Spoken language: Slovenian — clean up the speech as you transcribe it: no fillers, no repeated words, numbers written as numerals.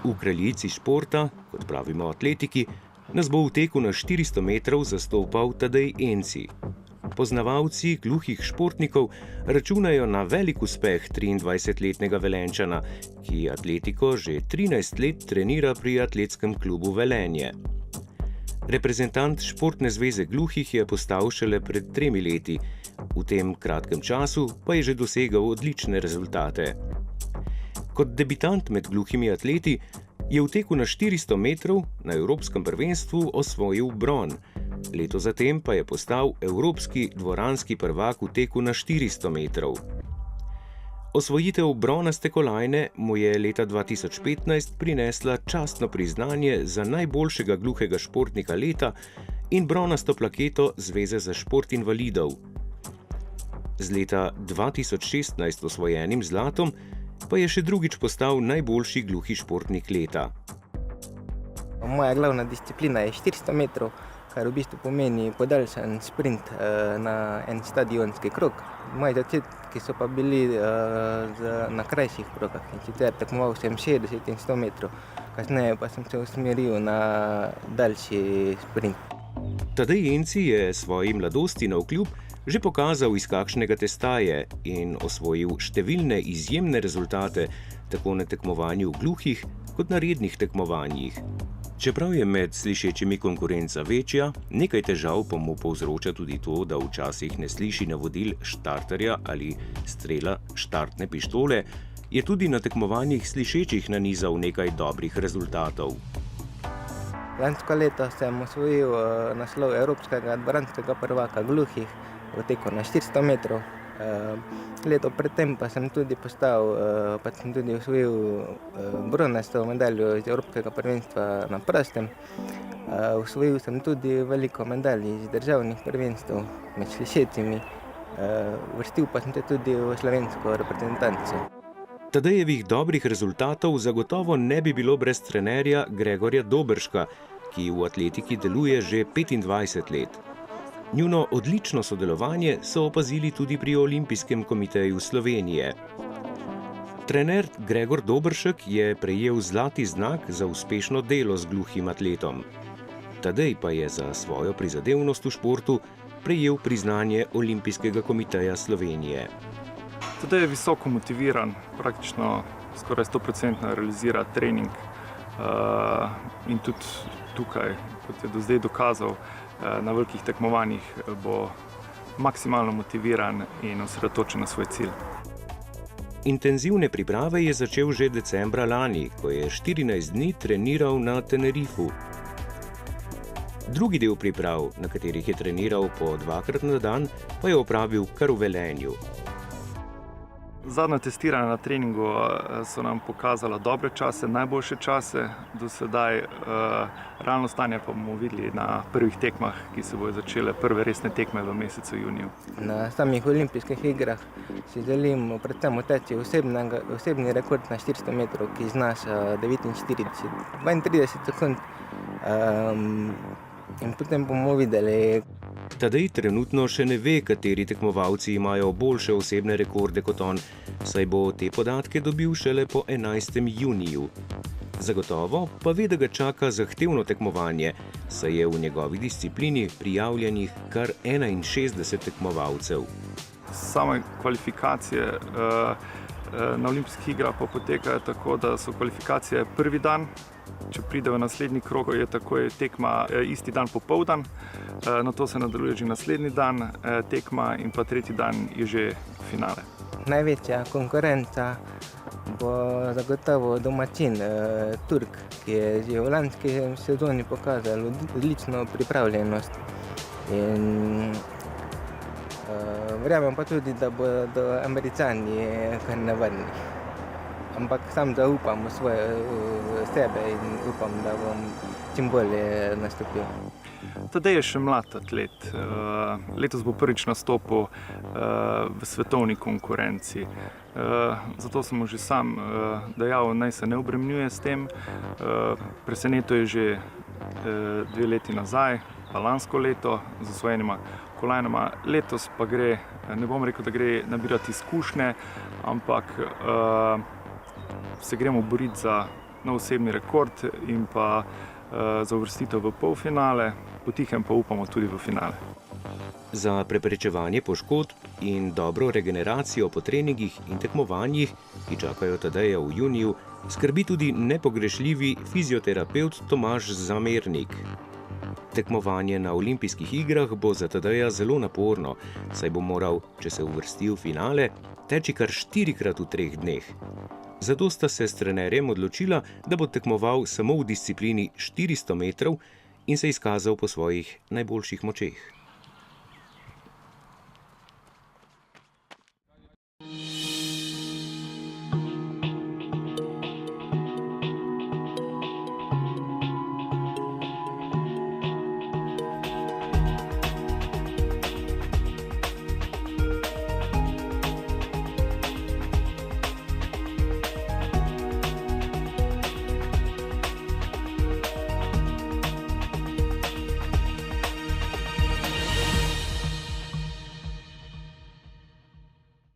V kraljici športa, kot pravimo atletiki, nas bo v teku na 400 metrov zastopal Tadej Enci. Poznavalci gluhih športnikov računajo na velik uspeh 23-letnega Velenjčana, ki atletiko že 13 let trenira pri atletskem klubu Velenje. Reprezentant Športne zveze gluhih je postal šele pred 3 leti, v tem kratkem času pa je že dosegel odlične rezultate. Kot debitant med gluhimi atleti je v teku na 400 metrov na Evropskem prvenstvu osvojil bron. Leto zatem pa je postal evropski dvoranski prvak v teku na 400 metrov. Osvojitev bronaste kolajne mu je leta 2015 prinesla častno priznanje za najboljšega gluhega športnika leta in bronasto plaketo Zveze za šport invalidov. Z leta 2016 osvojenim zlatom pa je še drugič postal najboljši gluhi športnik leta. Moja glavna disciplina je 400 metrov, kar v bistvu pomeni podaljšan sprint na en stadionski krog. Moji začetki so pa bili na krajših progah, in sicer tekmoval sem 60 in 100 metrov, kasneje pa sem se usmeril na daljši sprint. Tadej Enci je svoji mladosti navkljub že pokazal, iz kakšnega testa je in osvojil številne izjemne rezultate, tako na tekmovanju gluhih kot na rednih tekmovanjih. Čeprav je med slišečimi konkurenca večja, nekaj težav pa mu povzroča tudi to, da včasih ne sliši navodil štarterja ali strela štartne pištole, je tudi na tekmovanjih slišečih nanizal nekaj dobrih rezultatov. Lansko leto sem osvojil naslov evropskega dvoranskega prvaka gluhih v teku na 400 metrov. Leto predtem pa sem tudi osvojil bronasto medaljo iz Evropskega prvenstva na prostem. Osvojil sem tudi veliko medalj iz državnih prvenstev med slišečimi. Uvrstil pa sem se tudi v slovensko reprezentanco. Tadejevih dobrih rezultatov zagotovo ne bi bilo brez trenerja Gregorja Doberška, ki v atletiki deluje že 25 let. Njuno odlično sodelovanje so opazili tudi pri Olimpijskem komiteju Slovenije. Trener Gregor Doberšek je prejel zlati znak za uspešno delo z gluhim atletom. Tadej pa je za svojo prizadevnost v športu prejel priznanje Olimpijskega komiteja Slovenije. Tadej je visoko motiviran, praktično skoraj 100% realizira trening in tudi tukaj, kot je do zdaj dokazal, na velikih tekmovanjih bo maksimalno motiviran in osredotočen na svoj cilj. Intenzivne priprave je začel že decembra lani, ko je 14 dni treniral na Tenerifu. Drugi del priprav, na katerih je treniral po 2-krat na dan, pa je opravil kar v Velenju. Zadnja testiranja na treningu so nam pokazala dobre čase, najboljše čase do sedaj. Realno stanje pa bomo videli na prvih tekmah, ki se bodo začele prve resne tekme v mesecu juniju. Na samih olimpijskih igrah si želim predvsem uteči osebni rekord na 400 metrov, ki znaša 32 sekund. In potem bomo videli. Tadej trenutno še ne ve, kateri tekmovalci imajo boljše osebne rekorde kot on, saj bo te podatke dobil šele po 11. juniju. Zagotovo pa ve, da ga čaka zahtevno tekmovanje, saj je v njegovi disciplini prijavljenih kar 61 tekmovalcev. Same kvalifikacije na olimpijskih igrah pa potekajo tako, da so kvalifikacije prvi dan. Če pride v naslednji krog, je takoj tekma isti dan popoldan, nato se nadaljuje že naslednji dan tekma in pa tretji dan je že finale. Največja konkurenca bo zagotovo domačin Turk, ki je že v lanski sezoni pokazal odlično pripravljenost. In verjamem pa tudi, da bodo Američani kar nevarni. Ampak sam zaupam v sebe in upam, da bom čim bolje nastopil. Tadej je še mlad atlet. Letos bo prvič nastopil v svetovni konkurenci. Zato sem mu že sam dejal, naj se ne obremenjuje s tem. Presenetil je že 2 leti nazaj, pa lansko leto z osvojenima kolajnama. Letos pa gre, ne bom rekel, da gre nabirati izkušnje, ampak se gremo boriti za nov osebni rekord in pa za uvrstitev v polfinale, potihem pa upamo tudi v finale. Za preprečevanje poškodb in dobro regeneracijo po treningih in tekmovanjih, ki čakajo Tadeja v juniju, skrbi tudi nepogrešljivi fizioterapevt Tomaž Zamernik. Tekmovanje na olimpijskih igrah bo za Tadeja zelo naporno, saj bo moral, če se uvrsti v finale, teči kar 4-krat v 3 dneh. Zato sta se s trenerjem odločila, da bo tekmoval samo v disciplini 400 metrov in se izkazal po svojih najboljših močeh.